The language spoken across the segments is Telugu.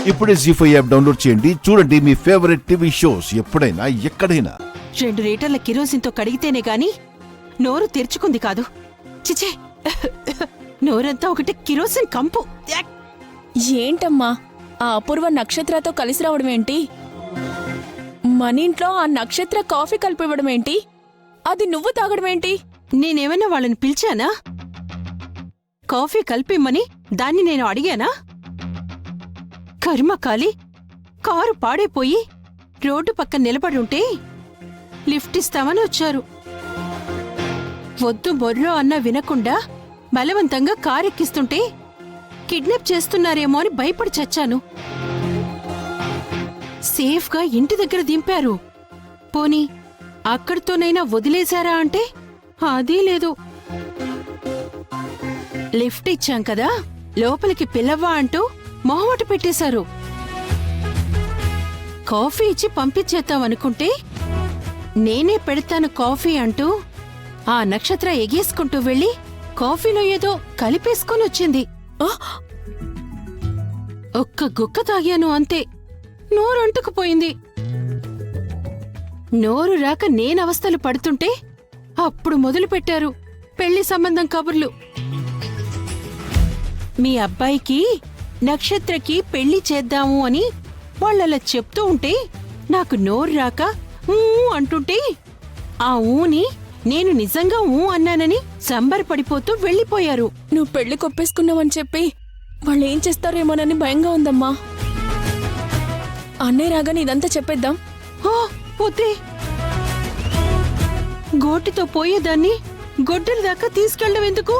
ఇప్పుడే జీ5 యాప్ డౌన్లోడ్ చేయండి. చూడండి మీ ఫేవరెట్ టీవీ షోస్ ఎప్పుడైనా ఎక్కడైనా. 2 లీటర్ల కిరోసిన్తో కడిగితేనే గాని నోరు తెరుచుకుంది కాదు. చిచే, నోరంతా ఒకటి కిరోసిన్ కంపు. యాక్! ఏంటమ్మా ఆ అపూర్వ నక్షత్రతో కలిసి రావడం ఏంటి? మన ఇంట్లో ఆ నక్షత్ర కాఫీ కలిపివ్వడం ఏంటి? అది నువ్వు తాగడం ఏంటి? నేనేమైనా వాళ్ళని పిలిచానా? కాఫీ కలిపిమ్మని దాన్ని నేను అడిగానా? కర్మకాలి, కారు పాడైపోయి రోడ్డు పక్కన నిలబడుంటే లిఫ్ట్ ఇస్తామని వచ్చారు. వద్దు బొర్రో అన్నా వినకుండా బలవంతంగా కారెక్కిస్తుంటే కిడ్నాప్ చేస్తున్నారేమో అని భయపడి చచ్చాను. సేఫ్గా ఇంటి దగ్గర దింపారు. పోనీ అక్కడితోనైనా వదిలేశారా అంటే అదీ లేదు. లిఫ్ట్ ఇచ్చాం కదా, లోపలికి పిల్లవ్వా అంటూ మొహమాట పెట్టేశారు. కాఫీ ఇచ్చి పంపించేద్దామనుకుంటే నేనే పెడతాను కాఫీ అంటూ ఆ నక్షత్ర ఎగేసుకుంటూ వెళ్ళి కాఫీలో ఏదో కలిపేసుకొని వచ్చింది. ఒక్క గుక్క తాగాను అంతే, నోరు అంటుకుపోయింది. నోరు రాక నేనవస్థలు పడుతుంటే అప్పుడు మొదలుపెట్టారు పెళ్లి సంబంధం కబుర్లు. మీ అబ్బాయికి నక్షత్రకి పెళ్లి చేద్దాము అని వాళ్ళలా చెప్తూ ఉంటే నాకు నోరు రాక ఊ అంటుంటే ఆ ఊని నేను నిజంగా ఊ అన్నానని సంబరపడిపోతూ వెళ్ళిపోయారు. నువ్వు పెళ్లి కొప్పేసుకున్నావని చెప్పి వాళ్ళేం చేస్తారేమోనని భయంగా ఉందమ్మా. అన్నయ్య రాగానే ఇదంతా చెప్పేద్దాం. ఓ వద్దే, గోటితో పోయేదాన్ని గొడ్డల దాకా తీసుకెళ్ళడం ఎందుకు?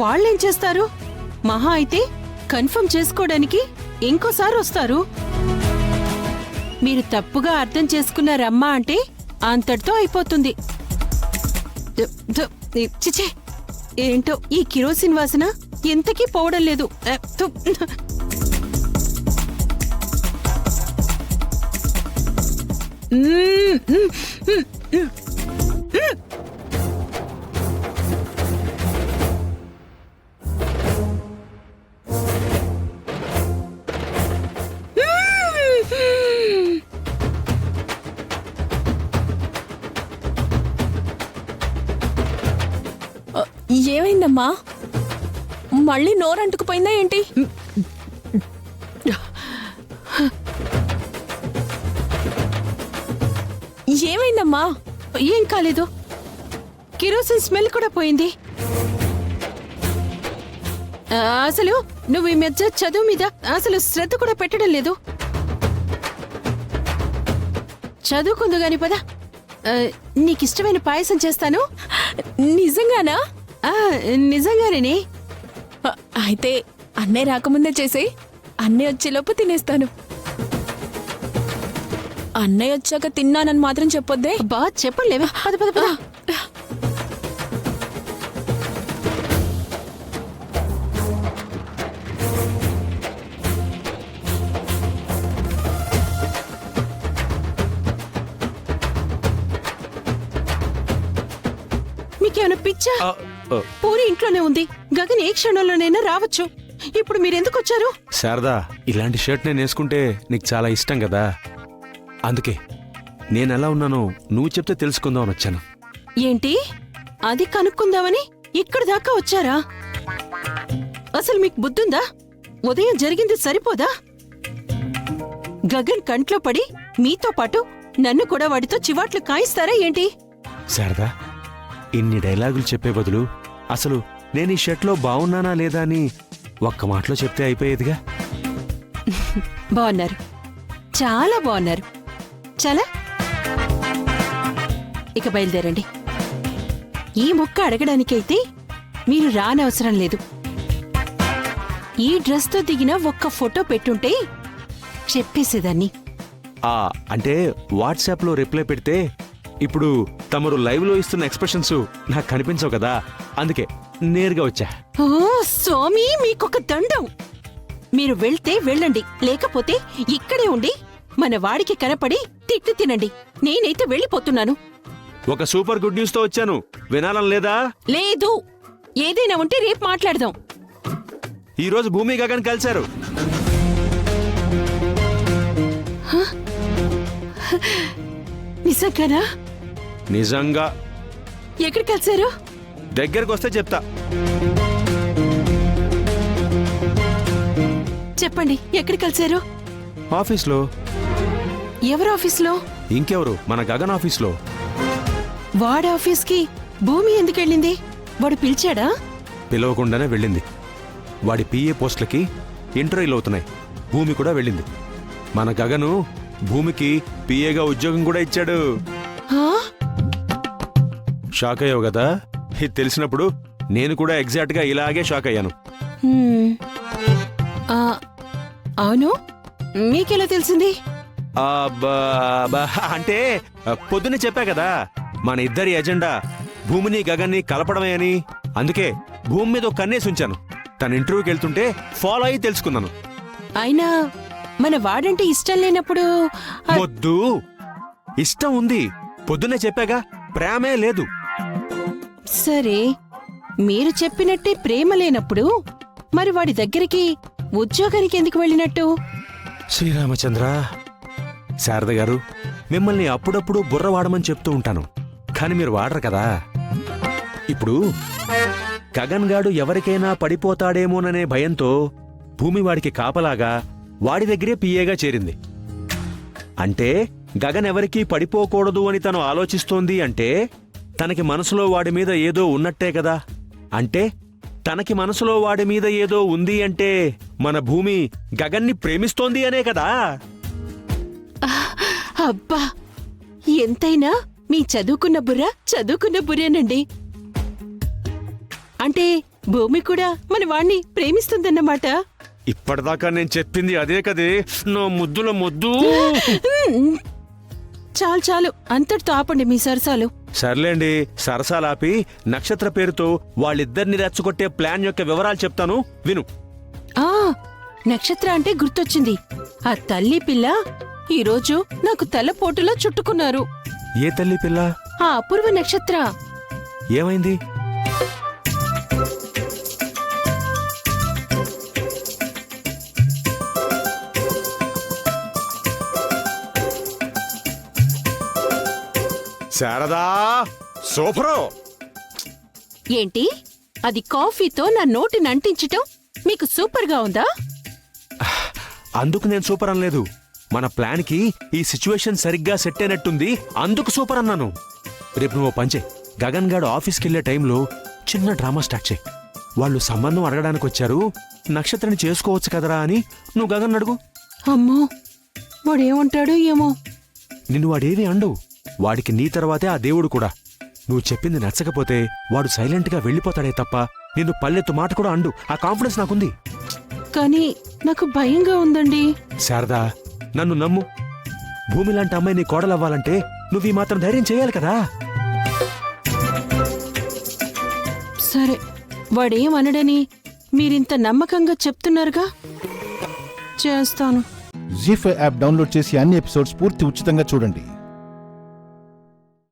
వాళ్ళేం చేస్తారు? మహా అయితే కన్ఫర్మ్ చేసుకోవడానికి ఇంకోసారి వస్తారు. మీరు తప్పుగా అర్థం చేసుకున్నారమ్మా అంటే అంతటితో అయిపోతుంది. చిచే, ఏంటో ఈ కిరోసిన్ వాసన ఎంతకీ పోవడం లేదు. ఏమైందమ్మా? మళ్ళీ నోరంటుకుపోయిందా ఏంటి? ఏమైందమ్మా? ఏం కాలేదు, కిరోసిన్ స్మెల్ కూడా పోయింది. అసలు నువ్వు ఈ మధ్య చదువు మీద అసలు శ్రద్ధ కూడా పెట్టడం లేదు. చదువుకుందు గాని పద, నీకిష్టమైన పాయసం చేస్తాను. నిజంగానా? నిజంగానే. అయితే అన్నయ్య రాకముందే చేసి అన్నయ్య వచ్చేలోపు తినేస్తాను. అన్నయ్య వచ్చాక తిన్నానని మాత్రం చెప్పొద్దే. బా చెప్పలేవే, పద పద పద. మీకేమైనా పిచ్చా? పూరి ఇంట్లోనే ఉంది. గగన్ ఏ క్షణంలోనైనా రావచ్చు. ఇప్పుడు మీరెందుకు వచ్చారు? శారదా, ఇలాంటి షర్ట్ నేను వేసుకుంటే నీకు చాలా ఇష్టం కదా, అందుకే నేనెలా ఉన్నానో నువ్వు చెప్తే తెలుసుకుందామని వచ్చాను. ఏంటి, అది కనుక్కుందామని ఇక్కడి దాకా వచ్చారా? అసలు మీకు బుద్ధుందా? ఉదయం జరిగింది సరిపోదా? గగన్ కంట్లో పడి మీతో పాటు నన్ను కూడా వాడితో చివాట్లు కాయిస్తారా ఏంటి? శారదా, ఇన్ని డైలాగులు చెప్పే బదులు అసలు నేను ఈ షర్ట్లో బాగున్నానా లేదా అని ఒక్క మాటలో చెప్తే అయిపోయేదిగా. బాగున్నారు, చాలా బాగున్నారు. చాలా. ఇక బయలుదేరండి. ఈ ముక్క అడగడానికైతే మీరు రానవసరం లేదు. ఈ డ్రెస్తో దిగిన ఒక్క ఫోటో పెట్టుంటే చెప్పేసేదాన్ని. అంటే వాట్సాప్లో రిప్లై పెడితే ఇప్పుడు తమరు లైవ్లో ఇస్తున్న ఎక్స్ప్రెషన్స్ నాకు కనిపించవు కదా, అందుకే నేరుగా వచ్చా. ఓ స్వామి, మీకొక దండం. మీరు వెళ్తే వెళ్ళండి, లేకపోతే ఇక్కడే ఉండి మన వాడికి కనపడి తిట్లు తినండి. నేనైతే వెళ్ళిపోతున్నాను. ఒక సూపర్ గుడ్ న్యూస్ తో వచ్చాను, వినాలని లేదా? లేదు, ఏదైనా ఉంటే రేపు మాట్లాడదాం. ఈ రోజు భూమి గగన్ కలిశారు. నిజంగానా? నిజంగా. ఎక్కడ కలిశారు? దగ్గరకు వస్తే చెప్తా. చెప్పండి, ఎక్కడ కలిశారు? ఆఫీస్లో. ఎవరు ఆఫీస్లో? ఇంకెవరు, మన గగన్ ఆఫీస్లో. వాడి ఆఫీస్కి భూమి ఎందుకెళ్ళింది? వాడు పిలిచాడా? పిలవకుండానే వెళ్ళింది. వాడి పిఏ పోస్టులకి ఇంటర్వ్యూలు అవుతున్నాయి. భూమి కూడా వెళ్ళింది. మన గగను భూమికి పిఏగా ఉద్యోగం కూడా ఇచ్చాడు. ఆ? షాక్ అయ్యావు కదా? ఇది తెలిసినప్పుడు నేను కూడా ఎగ్జాక్ట్గా ఇలాగే షాక్ అయ్యాను. హ్మ్. ఆ, అవును, మీకెలా తెలిసింది? అంటే పొద్దున్నే చెప్పా కదా, మన ఇద్దరి ఎజెండా భూమిని గగన్ని కలపడమే అని. అందుకే భూమి మీద ఒక కన్నేసి ఉంచాను. తన ఇంటర్వ్యూకి వెళ్తుంటే ఫాలో అయ్యి తెలుసుకున్నాను. అయినా మన వాడంటే ఇష్టం లేనప్పుడు వద్దు, ఇష్టం ఉంది. పొద్దున్నే చెప్పాగా, ప్రేమే లేదు. సరే, మీరు చెప్పినట్టే ప్రేమ లేనప్పుడు మరి వాడి దగ్గరికి ఉద్యోగానికి ఎందుకు వెళ్ళినట్టు? శ్రీరామచంద్ర, శారద గారు, మిమ్మల్ని అప్పుడప్పుడు బుర్ర వాడమని చెప్తూ ఉంటాను, కానీ మీరు వాడరు కదా. ఇప్పుడు గగన్ గాడు ఎవరికైనా పడిపోతాడేమోననే భయంతో భూమి వాడికి కాపలాగా వాడి దగ్గరే పిఏగా చేరింది. అంటే గగన్ ఎవరికీ పడిపోకూడదు అని తను ఆలోచిస్తోంది అంటే తనకి మనసులో వాడి మీద ఏదో ఉన్నట్టే కదా. అంటే తనకి మనసులో వాడి మీద ఏదో ఉంది అంటే మన భూమి గగన్ని ప్రేమిస్తోంది అనే కదా. అబ్బా, ఎంతైనా మీ చదువుకున్న బుర్రేనండి. అంటే భూమి కూడా మన వాణ్ణి ప్రేమిస్తుందన్నమాట. ఇప్పటిదాకా నేను చెప్పింది అదే కదే, నా ముద్దుల ముద్దు. చాలు చాలు, అంతటితో ఆపండి మీ సరసాలు. సర్లేండి, సరసాలాపి నక్షత్ర పేరుతో వాళ్ళిద్దరిని రెచ్చగొట్టే ప్లాన్ యొక్క వివరాలు చెప్తాను, విను. ఆ, నక్షత్ర అంటే గుర్తొచ్చింది. ఆ తల్లి పిల్ల ఈరోజు నాకు తలపోటులా చుట్టుకున్నారు. ఏ తల్లి పిల్ల? ఆ అపూర్వ నక్షత్ర. ఏమైంది? శారదా, సూపరు. ఏంటి, అది కాఫీతో నా నోటిని అంటించటం మీకు సూపర్గా ఉందా? అందుకు నేను సూపర్ అనలేదు. మన ప్లాన్కి ఈ సిచ్యువేషన్ సరిగ్గా సెట్ అయినట్టుంది, అందుకు సూపర్ అన్నాను. రేపు నువ్వు పంచే, గగన్ గాడు ఆఫీస్కి వెళ్లే టైంలో చిన్న డ్రామా స్టార్ట్ చేయి. వాళ్ళు సంబంధం అడగడానికి వచ్చారు, నక్షత్రాన్ని చేసుకోవచ్చు కదరా అని నువ్వు గగన్ అడుగు. అమ్మో, వాడేమంటాడు ఏమో. నిన్ను వాడేవి అండు. వాడికి నీ తర్వాతే ఆ దేవుడు కూడా. నువ్వు చెప్పింది నచ్చకపోతే వాడు సైలెంట్గా వెళ్ళిపోతాడే తప్ప నిన్ను పల్లెత్తు మాట కూడా అండు. ఆ కాన్ఫిడెన్స్ నాకుంది. కానీ నాకు భయంగా ఉందండి. శారదా, నన్ను నమ్ము. భూమి లాంటి అమ్మాయి నీ కోడలవ్వాలంటే నువ్వు ఈ మాత్రం ధైర్యం చేయాలి కదా. సరే, వాడేమనడని మీరింత నమ్మకంగా చెప్తున్నారుగా, చేస్తాను. జీ5 యాప్ డౌన్లోడ్ చేసి అన్ని ఎపిసోడ్స్ పూర్తి ఉచితంగా చూడండి.